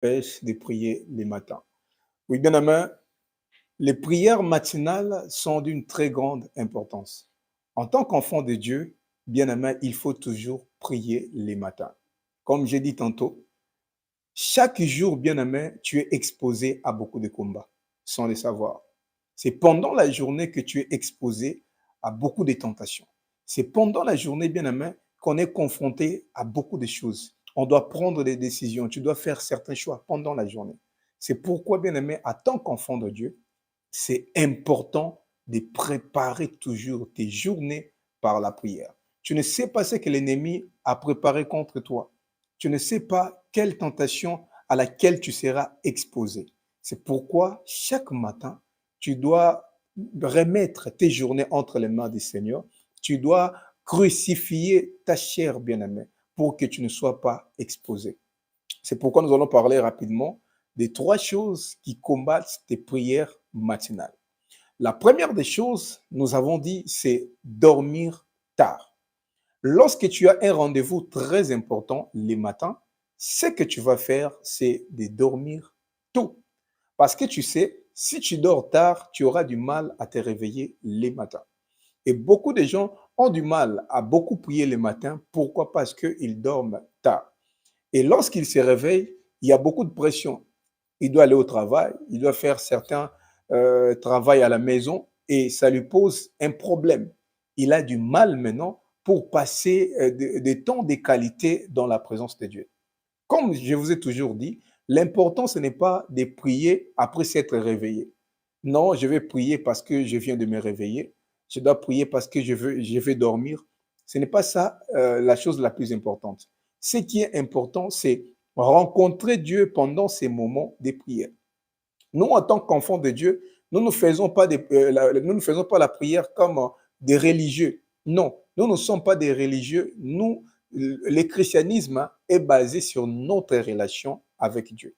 empêche de prier les matins. Oui, bien aimé, les prières matinales sont d'une très grande importance. En tant qu'enfant de Dieu, bien aimé, il faut toujours prier les matins. Comme j'ai dit tantôt, chaque jour, bien aimé, tu es exposé à beaucoup de combats, sans le savoir. C'est pendant la journée que tu es exposé à beaucoup de tentations. C'est pendant la journée, bien aimé, qu'on est confronté à beaucoup de choses. On doit prendre des décisions. Tu dois faire certains choix pendant la journée. C'est pourquoi, bien aimé, en tant qu'enfant de Dieu, c'est important de préparer toujours tes journées par la prière. Tu ne sais pas ce que l'ennemi a préparé contre toi. Tu ne sais pas quelle tentation à laquelle tu seras exposé. C'est pourquoi chaque matin, tu dois remettre tes journées entre les mains du Seigneur. Tu dois crucifier ta chair, bien-aimée, pour que tu ne sois pas exposé. C'est pourquoi nous allons parler rapidement des trois choses qui combattent tes prières matinales. La première des choses, nous avons dit, c'est dormir tard. Lorsque tu as un rendez-vous très important les matins, ce que tu vas faire, c'est de dormir tôt. Parce que tu sais, si tu dors tard, tu auras du mal à te réveiller les matins. Et beaucoup de gens ont du mal à beaucoup prier les matins. Pourquoi? Parce qu'ils dorment tard. Et lorsqu'il se réveille, il y a beaucoup de pression. Il doit aller au travail, il doit faire certains travail à la maison et ça lui pose un problème. Il a du mal maintenant pour passer des temps de qualité dans la présence de Dieu. Comme je vous ai toujours dit, l'important, ce n'est pas de prier après s'être réveillé. Non, je vais prier parce que je viens de me réveiller. Je dois prier parce que je vais dormir. Ce n'est pas ça la chose la plus importante. Ce qui est important, c'est rencontrer Dieu pendant ces moments de prière. Nous, en tant qu'enfants de Dieu, nous ne faisons pas la prière comme des religieux. Non, nous ne sommes pas des religieux. Nous, le christianisme est basé sur notre relation avec Dieu.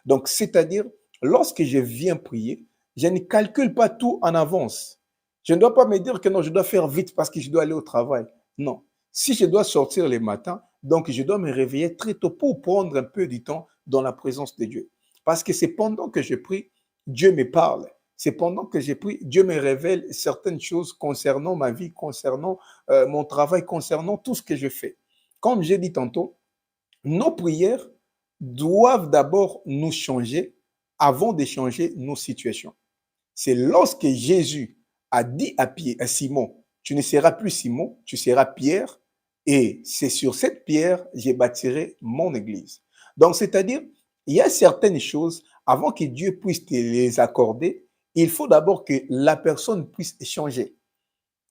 Donc, c'est-à-dire, lorsque je viens prier, je ne calcule pas tout en avance. Je ne dois pas me dire que non, je dois faire vite parce que je dois aller au travail. Non. Si je dois sortir les matins, donc je dois me réveiller très tôt pour prendre un peu du temps dans la présence de Dieu. Parce que c'est pendant que je prie, Dieu me parle. C'est pendant que je prie, Dieu me révèle certaines choses concernant ma vie, concernant mon travail, concernant tout ce que je fais. Comme j'ai dit tantôt, nos prières doivent d'abord nous changer avant de changer nos situations. C'est lorsque Jésus a dit à Simon, tu ne seras plus Simon, tu seras Pierre, et c'est sur cette pierre, je bâtirai mon église. Donc, c'est-à-dire, il y a certaines choses, avant que Dieu puisse te les accorder, il faut d'abord que la personne puisse changer.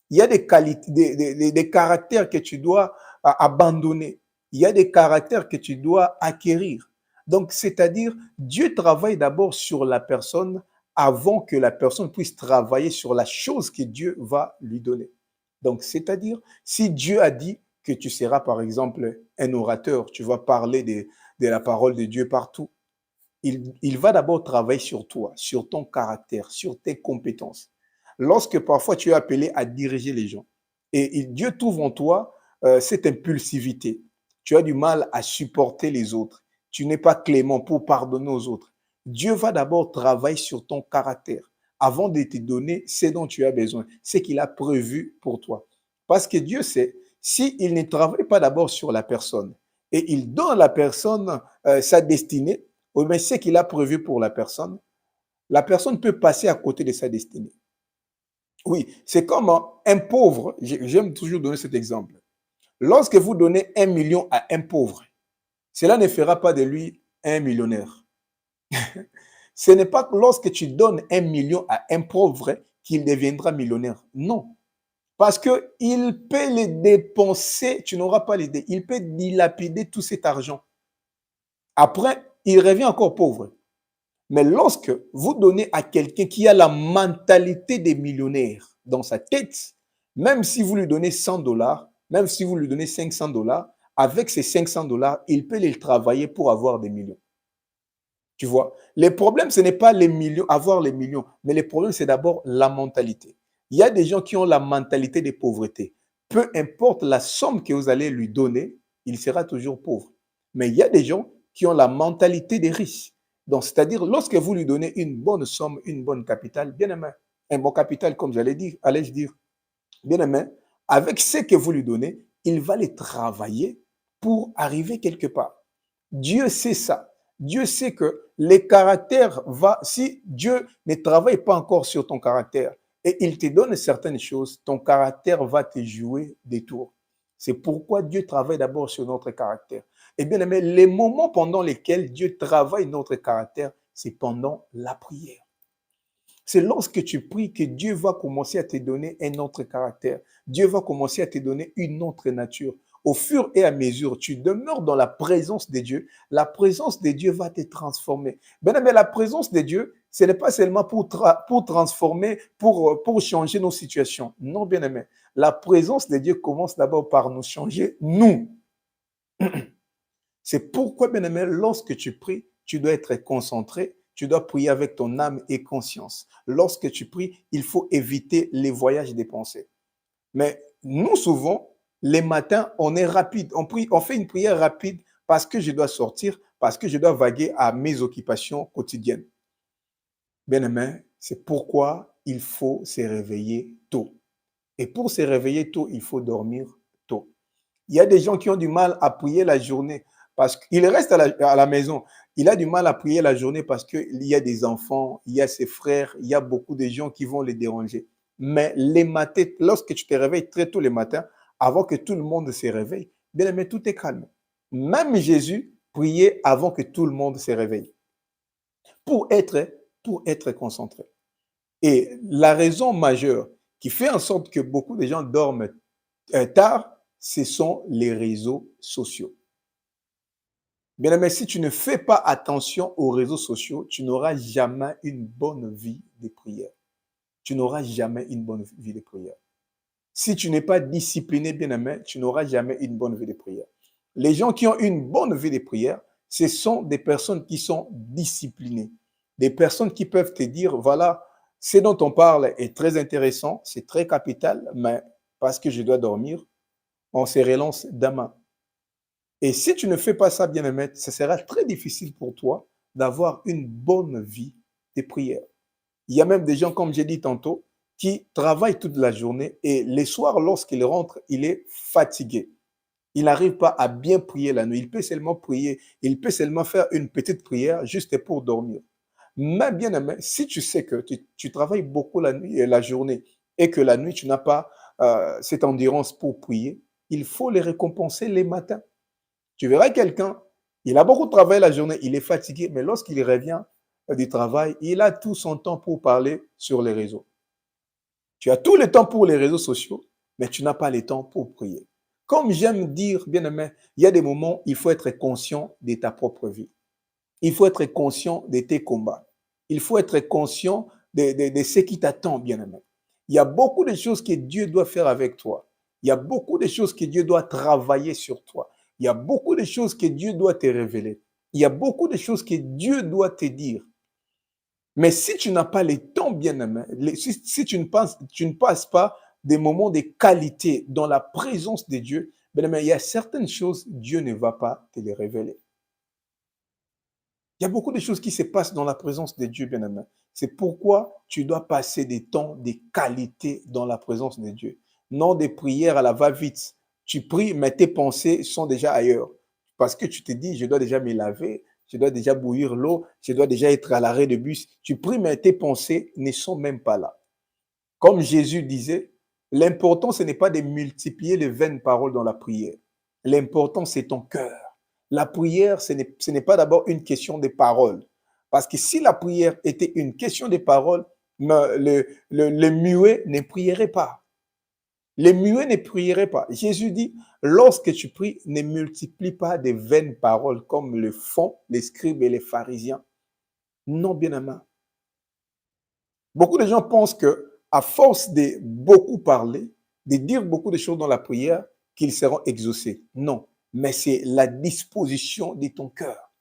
Il y a des qualités, des caractères que tu dois abandonner. Il y a des caractères que tu dois acquérir. Donc, c'est-à-dire, Dieu travaille d'abord sur la personne avant que la personne puisse travailler sur la chose que Dieu va lui donner. Donc, c'est-à-dire, si Dieu a dit que tu seras, par exemple, un orateur, tu vas parler de la parole de Dieu partout, il va d'abord travailler sur toi, sur ton caractère, sur tes compétences. Lorsque parfois tu es appelé à diriger les gens et Dieu trouve en toi cette impulsivité, tu as du mal à supporter les autres, tu n'es pas clément pour pardonner aux autres. Dieu va d'abord travailler sur ton caractère avant de te donner ce dont tu as besoin, ce qu'il a prévu pour toi. Parce que Dieu sait, s'il ne travaille pas d'abord sur la personne et il donne à la personne sa destinée, ou bien ce qu'il a prévu pour la personne peut passer à côté de sa destinée. Oui, c'est comme un pauvre, j'aime toujours donner cet exemple. Lorsque vous donnez 1 million à un pauvre, cela ne fera pas de lui un millionnaire. Ce n'est pas lorsque tu donnes 1 million à un pauvre qu'il deviendra millionnaire. Non. Parce qu'il peut les dépenser, tu n'auras pas l'idée, il peut dilapider tout cet argent. Après, il revient encore pauvre. Mais lorsque vous donnez à quelqu'un qui a la mentalité des millionnaires dans sa tête, même si vous lui donnez 100 dollars, même si vous lui donnez 500 dollars, avec ces 500 dollars, il peut les travailler pour avoir des millions. Tu vois, les problèmes, ce n'est pas les millions, avoir les millions, mais les problèmes, c'est d'abord la mentalité. Il y a des gens qui ont la mentalité de pauvreté. Peu importe la somme que vous allez lui donner, il sera toujours pauvre. Mais il y a des gens qui ont la mentalité des riches. Donc, c'est-à-dire, lorsque vous lui donnez une bonne somme, une bonne capitale, bien aimé, un bon capital, comme allais-je dire, bien aimé, avec ce que vous lui donnez, il va les travailler pour arriver quelque part. Dieu sait ça. Dieu sait que les caractères si Dieu ne travaille pas encore sur ton caractère et il te donne certaines choses, ton caractère va te jouer des tours. C'est pourquoi Dieu travaille d'abord sur notre caractère. Et bien aimé, les moments pendant lesquels Dieu travaille notre caractère, c'est pendant la prière. C'est lorsque tu pries que Dieu va commencer à te donner un autre caractère. Dieu va commencer à te donner une autre nature. Au fur et à mesure, tu demeures dans la présence de Dieu. La présence de Dieu va te transformer. Bien aimé, la présence de Dieu, ce n'est pas seulement pour transformer, pour changer nos situations. Non, bien aimé. La présence de Dieu commence d'abord par nous changer, nous. C'est pourquoi, bien aimé, lorsque tu pries, tu dois être concentré, tu dois prier avec ton âme et conscience. Lorsque tu pries, il faut éviter les voyages des pensées. Mais nous, souvent, les matins, on est rapide. On prie, on fait une prière rapide parce que je dois sortir, parce que je dois vaguer à mes occupations quotidiennes. Bien aimé, c'est pourquoi il faut se réveiller tôt. Et pour se réveiller tôt, il faut dormir tôt. Il y a des gens qui ont du mal à prier la journée parce qu'il reste à la maison. Il a du mal à prier la journée parce qu'il y a des enfants, il y a ses frères, il y a beaucoup de gens qui vont les déranger. Mais les matins, lorsque tu te réveilles très tôt les matins, avant que tout le monde se réveille, bien aimé, tout est calme. Même Jésus priait avant que tout le monde se réveille pour être, pour être concentré. Et la raison majeure qui fait en sorte que beaucoup de gens dorment tard, ce sont les réseaux sociaux. Bien aimé, si tu ne fais pas attention aux réseaux sociaux, tu n'auras jamais une bonne vie de prière. Tu n'auras jamais une bonne vie de prière. Si tu n'es pas discipliné, bien aimé, tu n'auras jamais une bonne vie de prière. Les gens qui ont une bonne vie de prière, ce sont des personnes qui sont disciplinées. Des personnes qui peuvent te dire, voilà, ce dont on parle est très intéressant, c'est très capital, mais parce que je dois dormir, on se relance demain. Et si tu ne fais pas ça, bien-aimé, ce sera très difficile pour toi d'avoir une bonne vie de prière. Il y a même des gens, comme j'ai dit tantôt, qui travaillent toute la journée et les soirs, lorsqu'il rentre, il est fatigué. Il n'arrive pas à bien prier la nuit. Il peut seulement prier, il peut seulement faire une petite prière juste pour dormir. Mais bien-aimé, si tu sais que tu travailles beaucoup la nuit et la journée et que la nuit, tu n'as pas cette endurance pour prier, il faut les récompenser les matins. Tu verras quelqu'un, il a beaucoup travaillé la journée, il est fatigué, mais lorsqu'il revient du travail, il a tout son temps pour parler sur les réseaux. Tu as tout le temps pour les réseaux sociaux, mais tu n'as pas le temps pour prier. Comme j'aime dire, bien aimé, il y a des moments où il faut être conscient de ta propre vie. Il faut être conscient de tes combats. Il faut être conscient de ce qui t'attend, bien aimé. Il y a beaucoup de choses que Dieu doit faire avec toi. Il y a beaucoup de choses que Dieu doit travailler sur toi. Il y a beaucoup de choses que Dieu doit te révéler. Il y a beaucoup de choses que Dieu doit te dire. Mais si tu n'as pas le temps, bien aimé, si tu ne passes pas des moments de qualité dans la présence de Dieu, bien aimé, il y a certaines choses, Dieu ne va pas te les révéler. Il y a beaucoup de choses qui se passent dans la présence de Dieu, bien aimé. C'est pourquoi tu dois passer des temps de qualité dans la présence de Dieu. Non des prières à la va-vite. Tu pries, mais tes pensées sont déjà ailleurs. Parce que tu te dis, je dois déjà me laver, je dois déjà bouillir l'eau, je dois déjà être à l'arrêt de bus. Tu pries, mais tes pensées ne sont même pas là. Comme Jésus disait, l'important, ce n'est pas de multiplier les vaines paroles dans la prière. L'important, c'est ton cœur. La prière, ce n'est pas d'abord une question de paroles. Parce que si la prière était une question de paroles, le muet ne prierait pas. Les muets ne prieraient pas. Jésus dit, lorsque tu pries, ne multiplie pas des vaines paroles comme le font les scribes et les pharisiens. Non, bien aimé. Beaucoup de gens pensent que, à force de beaucoup parler, de dire beaucoup de choses dans la prière, qu'ils seront exaucés. Non, mais c'est la disposition de ton cœur.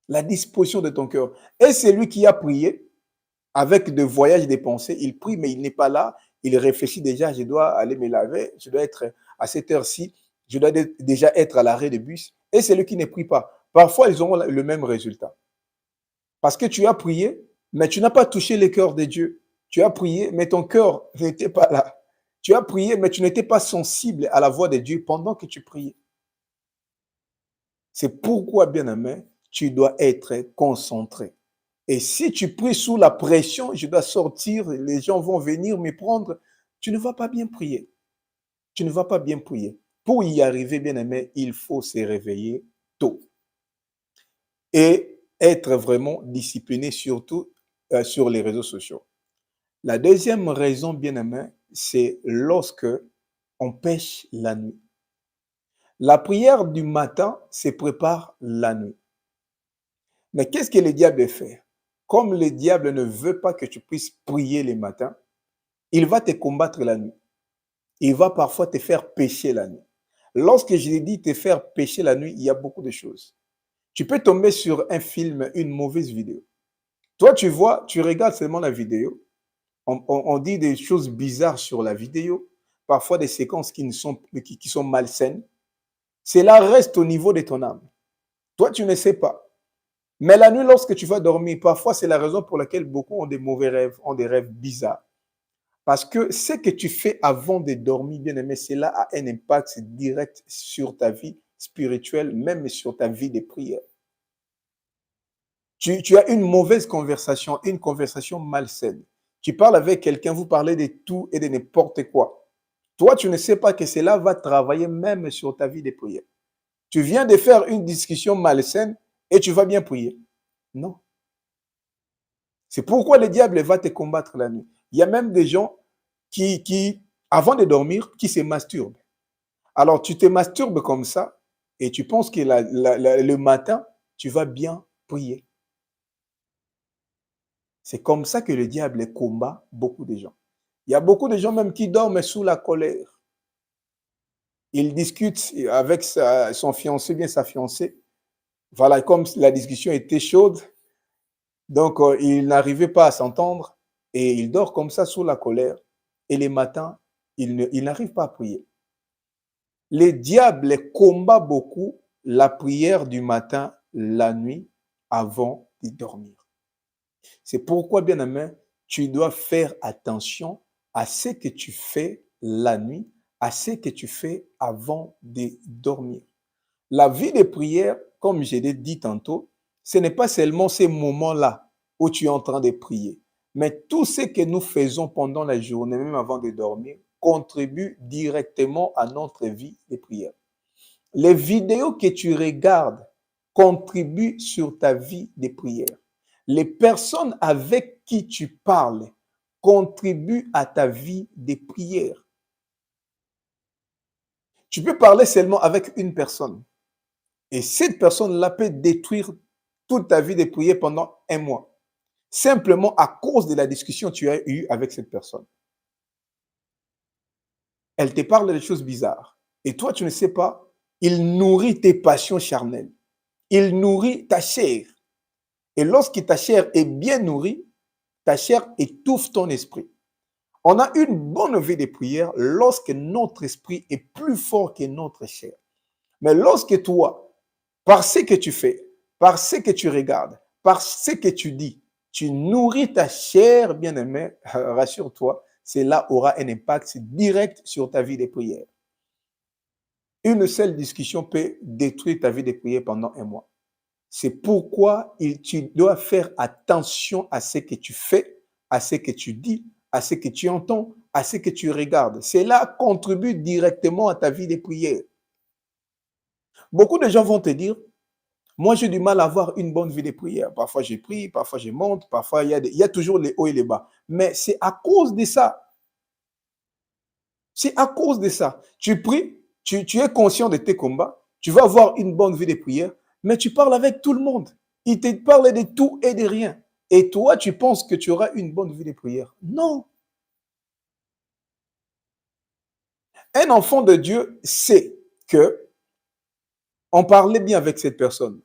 La disposition de ton cœur. Et c'est lui qui a prié avec des voyages des pensées. Il prie, mais il n'est pas là. Il réfléchit déjà, je dois aller me laver, je dois être à cette heure-ci, je dois déjà être à l'arrêt de bus. Et c'est lui qui ne prie pas. parfois ils auront le même résultat. Parce que tu as prié, mais tu n'as pas touché le cœur de Dieu. Tu as prié, mais ton cœur n'était pas là. Tu as prié, mais tu n'étais pas sensible à la voix de Dieu pendant que tu priais. C'est pourquoi, bien-aimé, tu dois être concentré. Et si tu pries sous la pression, je dois sortir, les gens vont venir me prendre, tu ne vas pas bien prier. Tu ne vas pas bien prier. Pour y arriver, bien-aimé, il faut se réveiller tôt et être vraiment discipliné, surtout sur les réseaux sociaux. La deuxième raison, bien-aimé, c'est lorsque on pêche la nuit. La prière du matin se prépare la nuit. Mais qu'est-ce que le diable fait? Comme le diable ne veut pas que tu puisses prier le matin, il va te combattre la nuit. Il va parfois te faire pécher la nuit. Lorsque je dis te faire pécher la nuit, il y a beaucoup de choses. Tu peux tomber sur un film, une mauvaise vidéo. Toi, tu vois, tu regardes seulement la vidéo. On dit des choses bizarres sur la vidéo, parfois des séquences qui sont malsaines. Cela reste au niveau de ton âme. Toi, tu ne sais pas. Mais la nuit, lorsque tu vas dormir, parfois, c'est la raison pour laquelle beaucoup ont des mauvais rêves, ont des rêves bizarres. Parce que ce que tu fais avant de dormir, bien aimé, cela a un impact direct sur ta vie spirituelle, même sur ta vie de prière. Tu as une mauvaise conversation, une conversation malsaine. Tu parles avec quelqu'un, vous parlez de tout et de n'importe quoi. Toi, tu ne sais pas que cela va travailler même sur ta vie de prière. Tu viens de faire une discussion malsaine et tu vas bien prier. Non. C'est pourquoi le diable va te combattre la nuit. Il y a même des gens qui avant de dormir, qui se masturbent. Alors, tu te masturbes comme ça et tu penses que le matin, tu vas bien prier. C'est comme ça que le diable combat beaucoup de gens. Il y a beaucoup de gens même qui dorment sous la colère. Il discute avec son fiancé, bien sa fiancée. Voilà, comme la discussion était chaude, donc il n'arrivait pas à s'entendre et il dort comme ça sous la colère. Et les matins, il n'arrive pas à prier. Le diable combat beaucoup la prière du matin, la nuit, avant de dormir. C'est pourquoi, bien aimé, tu dois faire attention à ce que tu fais la nuit, à ce que tu fais avant de dormir. La vie de prière, comme je l'ai dit tantôt, ce n'est pas seulement ces moments-là où tu es en train de prier, mais tout ce que nous faisons pendant la journée, même avant de dormir, contribue directement à notre vie de prière. Les vidéos que tu regardes contribuent sur ta vie de prière. Les personnes avec qui tu parles contribuent à ta vie de prière. Tu peux parler seulement avec une personne. Et cette personne-là peut détruire toute ta vie de prière pendant un mois. Simplement à cause de la discussion que tu as eue avec cette personne. Elle te parle de choses bizarres. Et toi, tu ne sais pas, il nourrit tes passions charnelles. Il nourrit ta chair. Et lorsque ta chair est bien nourrie, ta chair étouffe ton esprit. On a une bonne vie de prière lorsque notre esprit est plus fort que notre chair. Mais lorsque toi, par ce que tu fais, par ce que tu regardes, par ce que tu dis, tu nourris ta chair, bien-aimé, rassure-toi, cela aura un impact direct sur ta vie de prière. Une seule discussion peut détruire ta vie de prière pendant un mois. C'est pourquoi tu dois faire attention à ce que tu fais, à ce que tu dis, à ce que tu entends, à ce que tu regardes. Cela contribue directement à ta vie de prière. Beaucoup de gens vont te dire, moi j'ai du mal à avoir une bonne vie de prière. Parfois je prie, parfois je monte, parfois il y a toujours les hauts et les bas. Mais c'est à cause de ça. C'est à cause de ça. Tu pries, tu es conscient de tes combats, tu vas avoir une bonne vie de prière, mais tu parles avec tout le monde. Il te parle de tout et de rien. Et toi, tu penses que tu auras une bonne vie de prière. Non. Un enfant de Dieu sait que on parlait bien avec cette personne.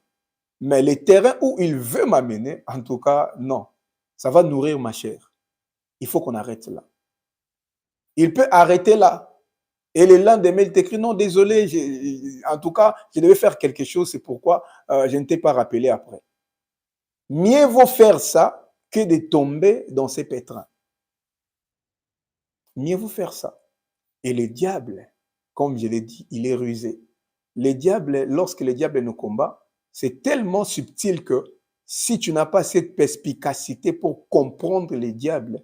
Mais les terrains où il veut m'amener, en tout cas, non. Ça va nourrir ma chair. Il faut qu'on arrête là. Il peut arrêter là. Et le lendemain, il t'écrit, non, désolé, en tout cas, je devais faire quelque chose, c'est pourquoi je ne t'ai pas rappelé après. Mieux vaut faire ça que de tomber dans ces pétrins. Mieux vaut faire ça. Et le diable, comme je l'ai dit, il est rusé. Le diable, lorsque le diable nous combat, c'est tellement subtil que si tu n'as pas cette perspicacité pour comprendre le diable,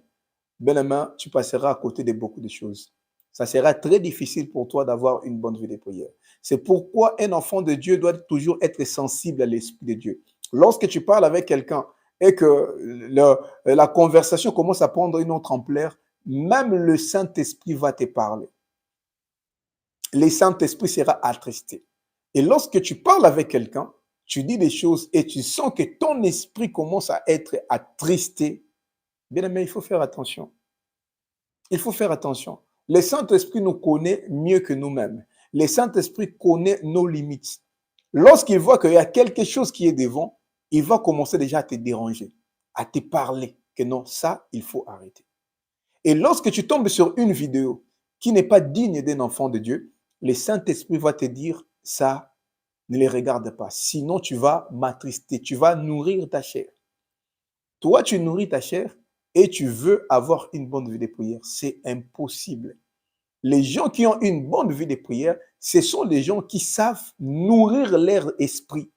ben, tu passeras à côté de beaucoup de choses. Ça sera très difficile pour toi d'avoir une bonne vie de prière. C'est pourquoi un enfant de Dieu doit toujours être sensible à l'Esprit de Dieu. Lorsque tu parles avec quelqu'un et que la conversation commence à prendre une autre ampleur, même le Saint-Esprit va te parler. Le Saint-Esprit sera attristé. Et lorsque tu parles avec quelqu'un, tu dis des choses et tu sens que ton esprit commence à être attristé, bien aimé, il faut faire attention. Il faut faire attention. Le Saint-Esprit nous connaît mieux que nous-mêmes. Le Saint-Esprit connaît nos limites. Lorsqu'il voit qu'il y a quelque chose qui est devant, il va commencer déjà à te déranger, à te parler que non, ça, il faut arrêter. Et lorsque tu tombes sur une vidéo qui n'est pas digne d'un enfant de Dieu, le Saint-Esprit va te dire, ça, ne les regarde pas. Sinon, tu vas m'attrister, tu vas nourrir ta chair. Toi, tu nourris ta chair et tu veux avoir une bonne vie de prière. C'est impossible. Les gens qui ont une bonne vie de prière, ce sont les gens qui savent nourrir leur esprit.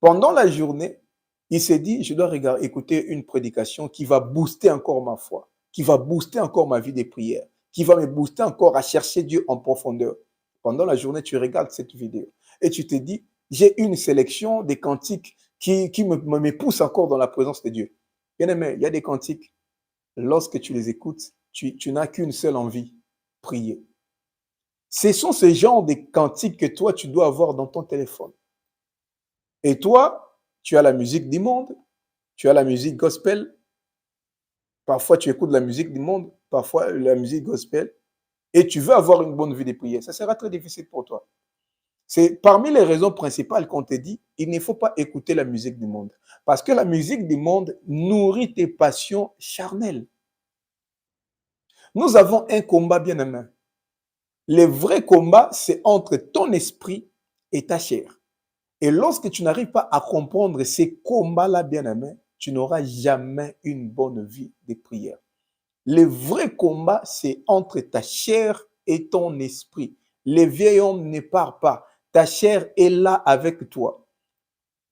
Pendant la journée, il s'est dit, je dois écouter une prédication qui va booster encore ma foi, qui va booster encore ma vie de prière, qui va me booster encore à chercher Dieu en profondeur. Pendant la journée, tu regardes cette vidéo et tu te dis, j'ai une sélection des cantiques qui me poussent encore dans la présence de Dieu. Bien aimé, il y a des cantiques, lorsque tu les écoutes, tu n'as qu'une seule envie, prier. Ce sont ces genres de cantiques que toi, tu dois avoir dans ton téléphone. Et toi, tu as la musique du monde, tu as la musique gospel. Parfois, tu écoutes la musique du monde, parfois la musique gospel. Et tu veux avoir une bonne vie de prière. Ça sera très difficile pour toi. C'est parmi les raisons principales qu'on te dit, il ne faut pas écouter la musique du monde. Parce que la musique du monde nourrit tes passions charnelles. Nous avons un combat bien aimé. Le vrai combat, c'est entre ton esprit et ta chair. Et lorsque tu n'arrives pas à comprendre ces combats-là, bien-aimé, tu n'auras jamais une bonne vie de prière. Le vrai combat, c'est entre ta chair et ton esprit. Le vieil homme ne part pas. Ta chair est là avec toi.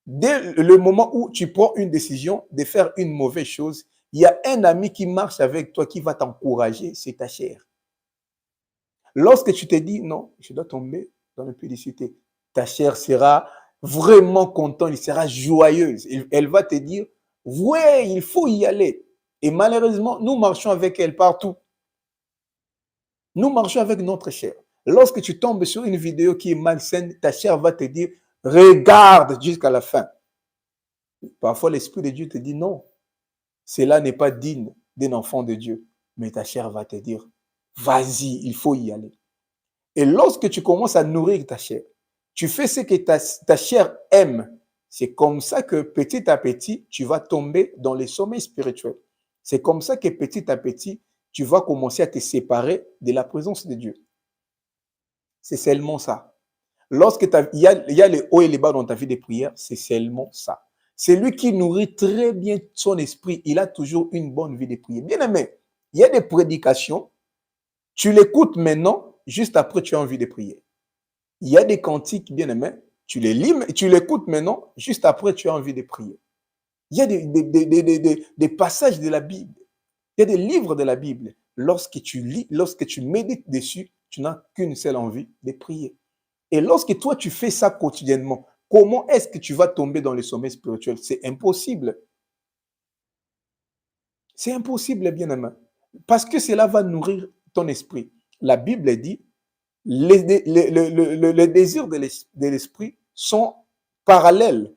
Dès le moment où tu prends une décision de faire une mauvaise chose, il y a un ami qui marche avec toi, qui va t'encourager, c'est ta chair. Lorsque tu te dis, non, je dois tomber dans l'impudicité, ta chair sera vraiment contente, elle sera joyeuse. Elle va te dire, ouais, il faut y aller. Et malheureusement, nous marchons avec elle partout. Nous marchons avec notre chair. Lorsque tu tombes sur une vidéo qui est malsaine, ta chair va te dire, regarde jusqu'à la fin. Parfois, l'Esprit de Dieu te dit, non, cela n'est pas digne d'un enfant de Dieu. Mais ta chair va te dire, vas-y, il faut y aller. Et lorsque tu commences à nourrir ta chair, tu fais ce que ta chair aime. C'est comme ça que petit à petit, tu vas tomber dans les sommets spirituels. C'est comme ça que petit à petit, tu vas commencer à te séparer de la présence de Dieu. C'est seulement ça. Lorsque il y a les hauts et les bas dans ta vie de prière, c'est seulement ça. C'est lui qui nourrit très bien son esprit. Il a toujours une bonne vie de prière. Bien aimé, il y a des prédications. Tu l'écoutes maintenant, juste après, tu as envie de prier. Il y a des cantiques, bien aimés, tu les lis, tu l'écoutes maintenant, juste après, tu as envie de prier. Il y a des passages de la Bible, il y a des livres de la Bible. Lorsque tu lis, lorsque tu médites dessus, tu n'as qu'une seule envie de prier. Et lorsque toi, tu fais ça quotidiennement, comment est-ce que tu vas tomber dans le sommeil spirituel? C'est impossible. C'est impossible, bien aimé. Parce que cela va nourrir ton esprit. La Bible dit, les désirs de l'esprit sont parallèles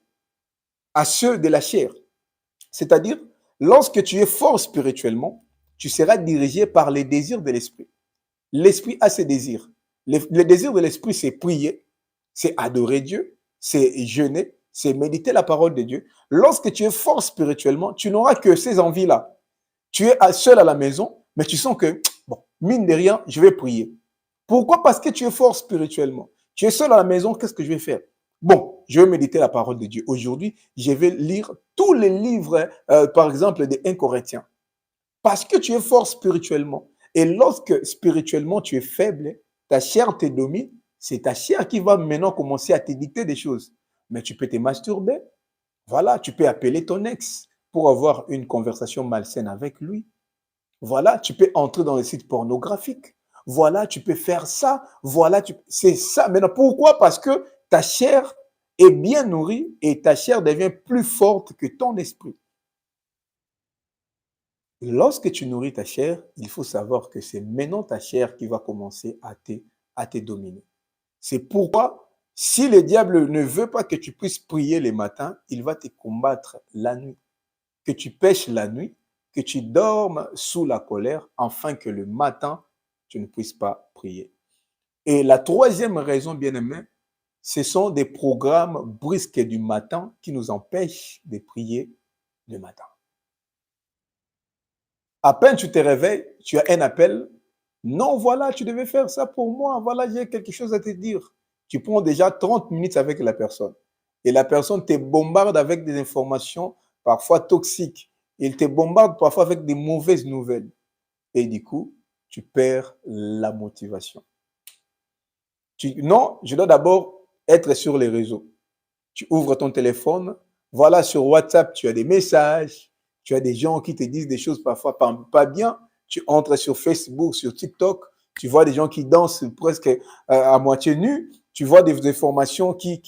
à ceux de la chair. C'est-à-dire, lorsque tu es fort spirituellement, tu seras dirigé par les désirs de l'esprit. L'esprit a ses désirs. Le désir de l'esprit, c'est prier, c'est adorer Dieu, c'est jeûner, c'est méditer la parole de Dieu. Lorsque tu es fort spirituellement, tu n'auras que ces envies-là. Tu es seul à la maison, mais tu sens que, bon, mine de rien, je vais prier. Pourquoi? Parce que tu es fort spirituellement. Tu es seul à la maison, qu'est-ce que je vais faire? Bon, je vais méditer la parole de Dieu. Aujourd'hui, je vais lire tous les livres, par exemple, des 1 Corinthiens. Parce que tu es fort spirituellement. Et lorsque spirituellement tu es faible, ta chair te domine, c'est ta chair qui va maintenant commencer à te dicter des choses. Mais tu peux te masturber. Voilà, tu peux appeler ton ex pour avoir une conversation malsaine avec lui. Voilà, tu peux entrer dans les sites pornographiques. Voilà, tu peux faire ça. Voilà, c'est ça. Maintenant, pourquoi? Parce que ta chair est bien nourrie et ta chair devient plus forte que ton esprit. Lorsque tu nourris ta chair, il faut savoir que c'est maintenant ta chair qui va commencer à te dominer. C'est pourquoi, si le diable ne veut pas que tu puisses prier les matins, il va te combattre la nuit. Que tu pêches la nuit, que tu dormes sous la colère, afin que le matin, tu ne puisses pas prier. Et la troisième raison, bien aimé, ce sont des programmes brusques du matin qui nous empêchent de prier le matin. À peine tu te réveilles, tu as un appel. Non, voilà, tu devais faire ça pour moi. Voilà, j'ai quelque chose à te dire. Tu prends déjà 30 minutes avec la personne. Et la personne te bombarde avec des informations parfois toxiques. Il te bombarde parfois avec des mauvaises nouvelles. Et du coup, tu perds la motivation. Non, je dois d'abord être sur les réseaux. Tu ouvres ton téléphone. Voilà, sur WhatsApp, tu as des messages. Tu as des gens qui te disent des choses parfois pas bien. Tu entres sur Facebook, sur TikTok. Tu vois des gens qui dansent presque à moitié nus. Tu vois des informations qui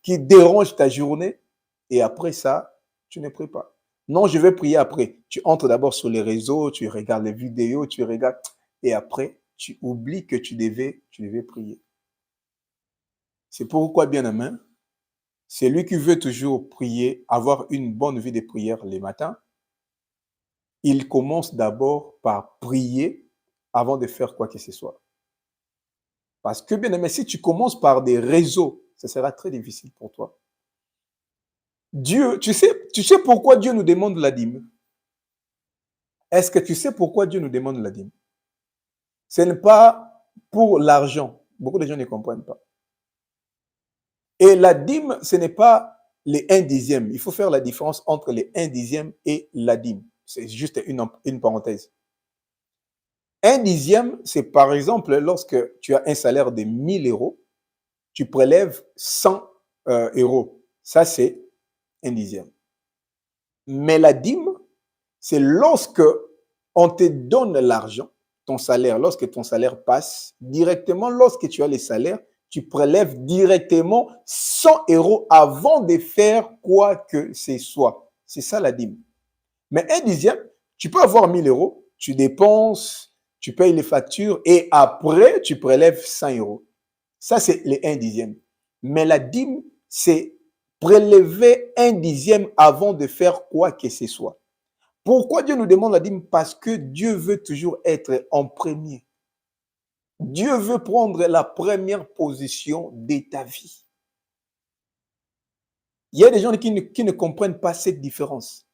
dérangent ta journée. Et après ça, tu ne pries pas. Non, je vais prier après. Tu entres d'abord sur les réseaux, tu regardes les vidéos, tu regardes. Et après, tu oublies que tu devais prier. C'est pourquoi, bien aimé, c'est lui qui veut toujours prier, avoir une bonne vie de prière les matins. Il commence d'abord par prier avant de faire quoi que ce soit. Parce que, bien aimé, si tu commences par des réseaux, ce sera très difficile pour toi. Dieu, tu sais pourquoi Dieu nous demande la dîme? Est-ce que tu sais pourquoi Dieu nous demande la dîme? Ce n'est pas pour l'argent. Beaucoup de gens ne comprennent pas. Et la dîme, ce n'est pas les 1 dixième. Il faut faire la différence entre les 1 dixième et la dîme. C'est juste une parenthèse. 1 dixième, c'est par exemple lorsque tu as un salaire de 1000 euros, tu prélèves 100 euros. Ça, c'est 1 dixième. Mais la dîme, c'est lorsque on te donne l'argent, ton salaire, lorsque ton salaire passe, directement, lorsque tu as les salaires, tu prélèves directement 100 euros avant de faire quoi que ce soit. C'est ça la dîme. Mais 1 dixième, tu peux avoir 1000 euros, tu dépenses, tu payes les factures et après, tu prélèves 100 euros. Ça, c'est les 1 dixième. Mais la dîme, c'est prélever 1 dixième avant de faire quoi que ce soit. Pourquoi Dieu nous demande la dîme? Parce que Dieu veut toujours être en premier. Dieu veut prendre la première position de ta vie. Il y a des gens qui ne comprennent pas cette différence.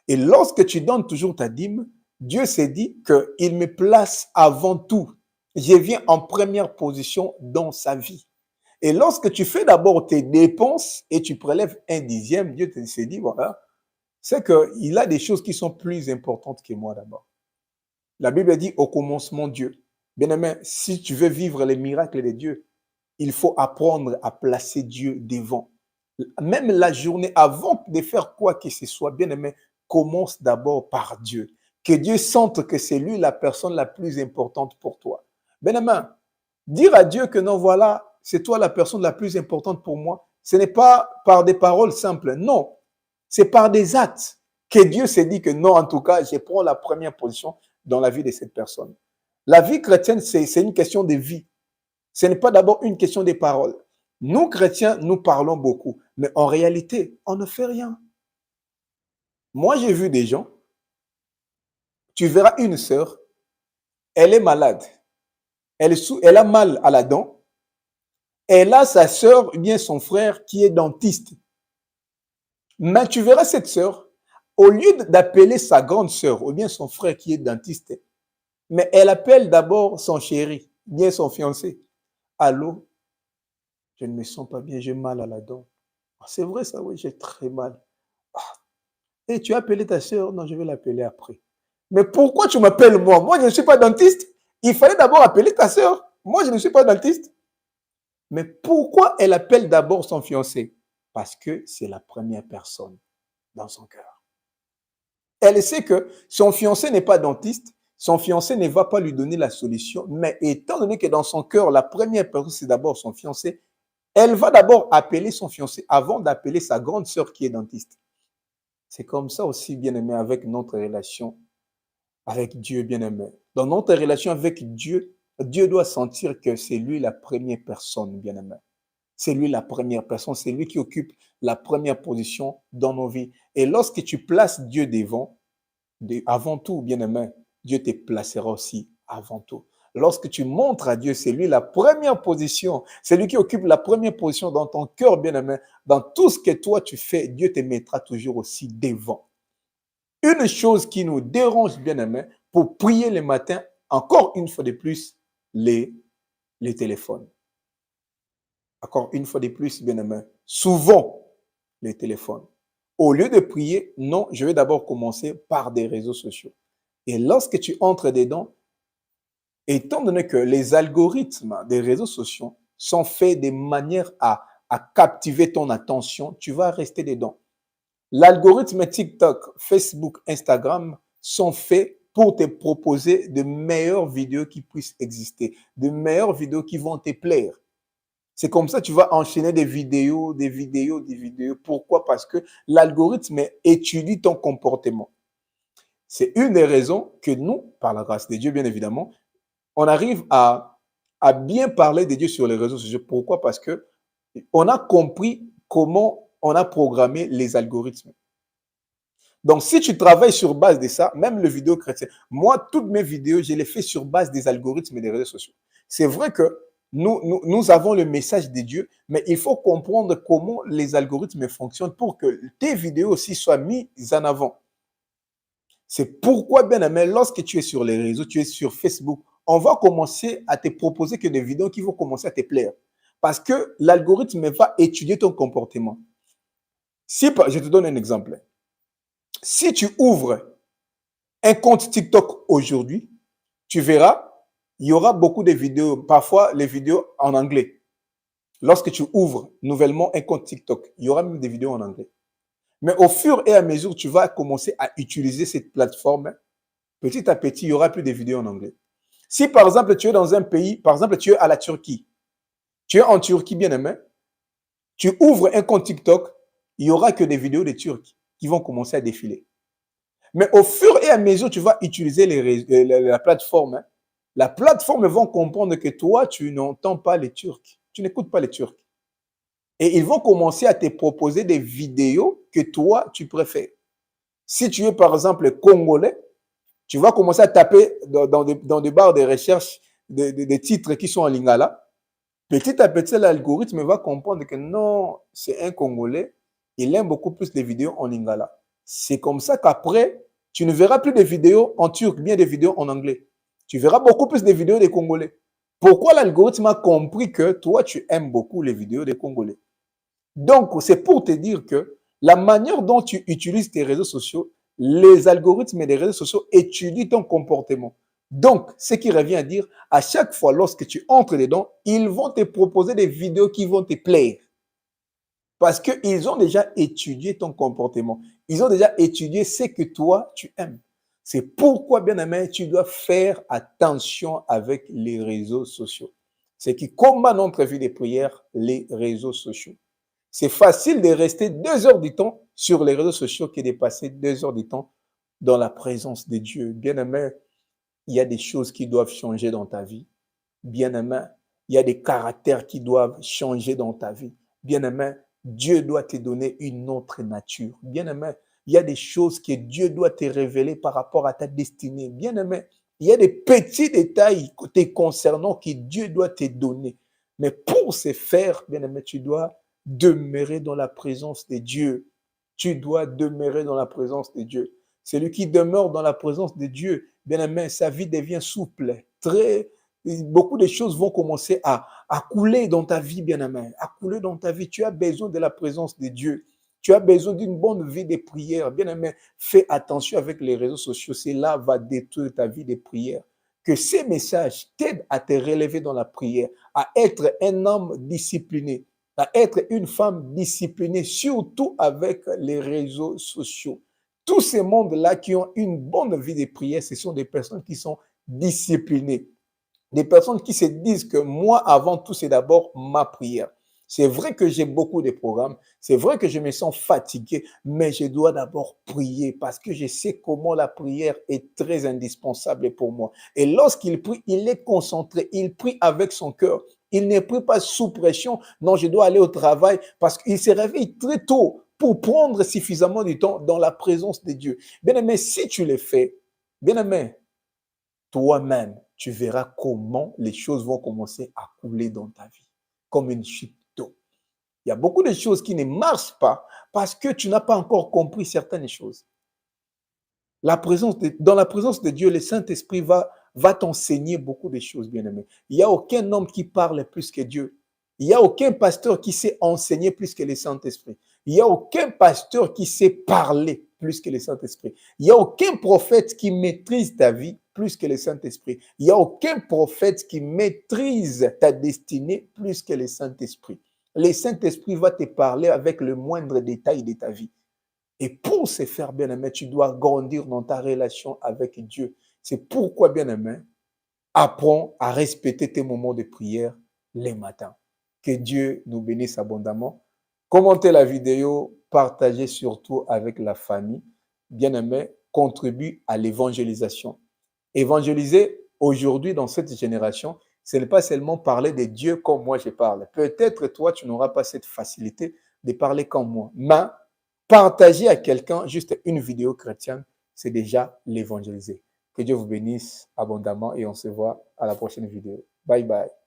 Et lorsque tu donnes toujours ta dîme, Dieu s'est dit qu'il me place avant tout. Je viens en première position dans sa vie. Et lorsque tu fais d'abord tes dépenses et tu prélèves 1 dixième, Dieu s'est dit, voilà, c'est qu'il a des choses qui sont plus importantes que moi d'abord. La Bible dit au commencement Dieu. Bien-aimé, si tu veux vivre les miracles de Dieu, il faut apprendre à placer Dieu devant. Même la journée, avant de faire quoi que ce soit, bien-aimé, commence d'abord par Dieu. Que Dieu sente que c'est lui la personne la plus importante pour toi. Bien-aimé, dire à Dieu que non, voilà, c'est toi la personne la plus importante pour moi, ce n'est pas par des paroles simples, non. C'est par des actes que Dieu s'est dit que non, en tout cas, je prends la première position dans la vie de cette personne. La vie chrétienne, c'est une question de vie. Ce n'est pas d'abord une question des paroles. Nous, chrétiens, nous parlons beaucoup, mais en réalité, on ne fait rien. Moi, j'ai vu des gens, tu verras une sœur, elle est malade, elle a mal à la dent, elle a sa sœur ou bien son frère qui est dentiste. Mais tu verras cette sœur, au lieu d'appeler sa grande sœur ou bien son frère qui est dentiste, Mais elle appelle d'abord son chéri, bien son fiancé. Allô, je ne me sens pas bien, j'ai mal à la dent. Ah, c'est vrai ça, oui, j'ai très mal. Ah, et tu as appelé ta sœur? Non, je vais l'appeler après. Mais pourquoi tu m'appelles moi? Moi, je ne suis pas dentiste. Il fallait d'abord appeler ta sœur. Moi, je ne suis pas dentiste. Mais pourquoi elle appelle d'abord son fiancé? Parce que c'est la première personne dans son cœur. Elle sait que son fiancé n'est pas dentiste, son fiancé ne va pas lui donner la solution, mais étant donné que dans son cœur, la première personne, c'est d'abord son fiancé, elle va d'abord appeler son fiancé avant d'appeler sa grande sœur qui est dentiste. C'est comme ça aussi, bien aimé, avec notre relation avec Dieu, bien aimé. Dans notre relation avec Dieu, Dieu doit sentir que c'est lui la première personne, bien aimé. C'est lui la première personne, c'est lui qui occupe la première position dans nos vies. Et lorsque tu places Dieu devant, avant tout, bien-aimé, Dieu te placera aussi avant tout. Lorsque tu montres à Dieu, c'est lui la première position, c'est lui qui occupe la première position dans ton cœur, bien-aimé. Dans tout ce que toi tu fais, Dieu te mettra toujours aussi devant. Une chose qui nous dérange, bien-aimé, pour prier le matin, encore une fois de plus, les, les téléphones. Encore une fois de plus, bien-aimé, souvent les téléphones. Au lieu de prier, non, je vais d'abord commencer par des réseaux sociaux. Et lorsque tu entres dedans, étant donné que les algorithmes des réseaux sociaux sont faits de manière à captiver ton attention, tu vas rester dedans. L'algorithme TikTok, Facebook, Instagram sont faits pour te proposer de meilleures vidéos qui puissent exister, de meilleures vidéos qui vont te plaire. C'est comme ça que tu vas enchaîner des vidéos, des vidéos, des vidéos. Pourquoi? Parce que l'algorithme étudie ton comportement. C'est une des raisons que nous, par la grâce de Dieu, bien évidemment, on arrive à bien parler de Dieu sur les réseaux sociaux. Pourquoi? Parce que on a compris comment on a programmé les algorithmes. Donc, si tu travailles sur base de ça, même le vidéo chrétien, moi, toutes mes vidéos, je les fais sur base des algorithmes des réseaux sociaux. C'est vrai que nous avons le message de Dieu, mais il faut comprendre comment les algorithmes fonctionnent pour que tes vidéos aussi soient mises en avant. C'est pourquoi, bien aimé, lorsque tu es sur les réseaux, tu es sur Facebook, on va commencer à te proposer que des vidéos qui vont commencer à te plaire. Parce que l'algorithme va étudier ton comportement. Si, je te donne un exemple. Si tu ouvres un compte TikTok aujourd'hui, tu verras, il y aura beaucoup de vidéos, parfois les vidéos en anglais. Lorsque tu ouvres nouvellement un compte TikTok, il y aura même des vidéos en anglais. Mais au fur et à mesure, tu vas commencer à utiliser cette plateforme. Petit à petit, il y aura plus de vidéos en anglais. Si par exemple, tu es dans un pays, par exemple, tu es à la Turquie, tu es en Turquie, bien aimé, tu ouvres un compte TikTok, il n'y aura que des vidéos de Turcs qui vont commencer à défiler. Mais au fur et à mesure, tu vas utiliser la plateforme. La plateforme va comprendre que toi, tu n'entends pas les Turcs. Tu n'écoutes pas les Turcs. Et ils vont commencer à te proposer des vidéos que toi, tu préfères. Si tu es, par exemple, congolais, tu vas commencer à taper dans des barres de recherche des titres qui sont en lingala. Petit à petit, l'algorithme va comprendre que non, c'est un Congolais, il aime beaucoup plus les vidéos en lingala. C'est comme ça qu'après, tu ne verras plus de vidéos en turc, bien des vidéos en anglais. Tu verras beaucoup plus de vidéos des Congolais. Pourquoi l'algorithme a compris que toi, tu aimes beaucoup les vidéos des Congolais? Donc, c'est pour te dire que la manière dont tu utilises tes réseaux sociaux, les algorithmes des réseaux sociaux étudient ton comportement. Donc, ce qui revient à dire, à chaque fois lorsque tu entres dedans, ils vont te proposer des vidéos qui vont te plaire. Parce qu'ils ont déjà étudié ton comportement. Ils ont déjà étudié ce que toi, tu aimes. C'est pourquoi, bien aimé, tu dois faire attention avec les réseaux sociaux. C'est qui combat notre vie de prière, les réseaux sociaux. C'est facile de rester 2 heures du temps sur les réseaux sociaux que de passer 2 heures du temps dans la présence de Dieu. Bien aimé, il y a des choses qui doivent changer dans ta vie. Bien aimé, il y a des caractères qui doivent changer dans ta vie. Bien aimé, Dieu doit te donner une autre nature. Bien aimé, il y a des choses que Dieu doit te révéler par rapport à ta destinée. Bien aimé, il y a des petits détails te concernant que Dieu doit te donner. Mais pour ce faire, bien aimé, tu dois demeurer dans la présence de Dieu. Tu dois demeurer dans la présence de Dieu. Celui qui demeure dans la présence de Dieu, bien-aimé, sa vie devient souple. Beaucoup de choses vont commencer à couler dans ta vie, bien-aimé, à couler dans ta vie. Tu as besoin de la présence de Dieu. Tu as besoin d'une bonne vie de prière. Bien-aimé, fais attention avec les réseaux sociaux. Cela va détruire ta vie de prière. Que ces messages t'aident à te relever dans la prière, à être un homme discipliné, à être une femme disciplinée, surtout avec les réseaux sociaux. Tous ces mondes-là qui ont une bonne vie de prière, ce sont des personnes qui sont disciplinées. Des personnes qui se disent que moi, avant tout, c'est d'abord ma prière. C'est vrai que j'ai beaucoup de programmes, c'est vrai que je me sens fatigué, mais je dois d'abord prier parce que je sais comment la prière est très indispensable pour moi. Et lorsqu'il prie, il est concentré, il prie avec son cœur. Il ne prie pas sous pression. Non, je dois aller au travail parce qu'il se réveille très tôt pour prendre suffisamment de temps dans la présence de Dieu. Bien aimé, si tu le fais, bien aimé, toi-même, tu verras comment les choses vont commencer à couler dans ta vie, comme une chute d'eau. Il y a beaucoup de choses qui ne marchent pas parce que tu n'as pas encore compris certaines choses. Dans la présence de Dieu, le Saint-Esprit va t'enseigner beaucoup de choses, bien-aimé. Il n'y a aucun homme qui parle plus que Dieu. Il n'y a aucun pasteur qui sait enseigner plus que le Saint-Esprit. Il n'y a aucun pasteur qui sait parler plus que le Saint-Esprit. Il n'y a aucun prophète qui maîtrise ta vie plus que le Saint-Esprit. Il n'y a aucun prophète qui maîtrise ta destinée plus que le Saint-Esprit. Le Saint-Esprit va te parler avec le moindre détail de ta vie. Et pour se faire bien-aimé, tu dois grandir dans ta relation avec Dieu. C'est pourquoi, bien-aimé, apprends à respecter tes moments de prière les matins. Que Dieu nous bénisse abondamment. Commentez la vidéo, partagez surtout avec la famille. Bien-aimé, contribue à l'évangélisation. Évangéliser aujourd'hui dans cette génération, ce n'est pas seulement parler de Dieu comme moi je parle. Peut-être toi, tu n'auras pas cette facilité de parler comme moi. Mais partager à quelqu'un juste une vidéo chrétienne, c'est déjà l'évangéliser. Que Dieu vous bénisse abondamment et on se voit à la prochaine vidéo. Bye bye.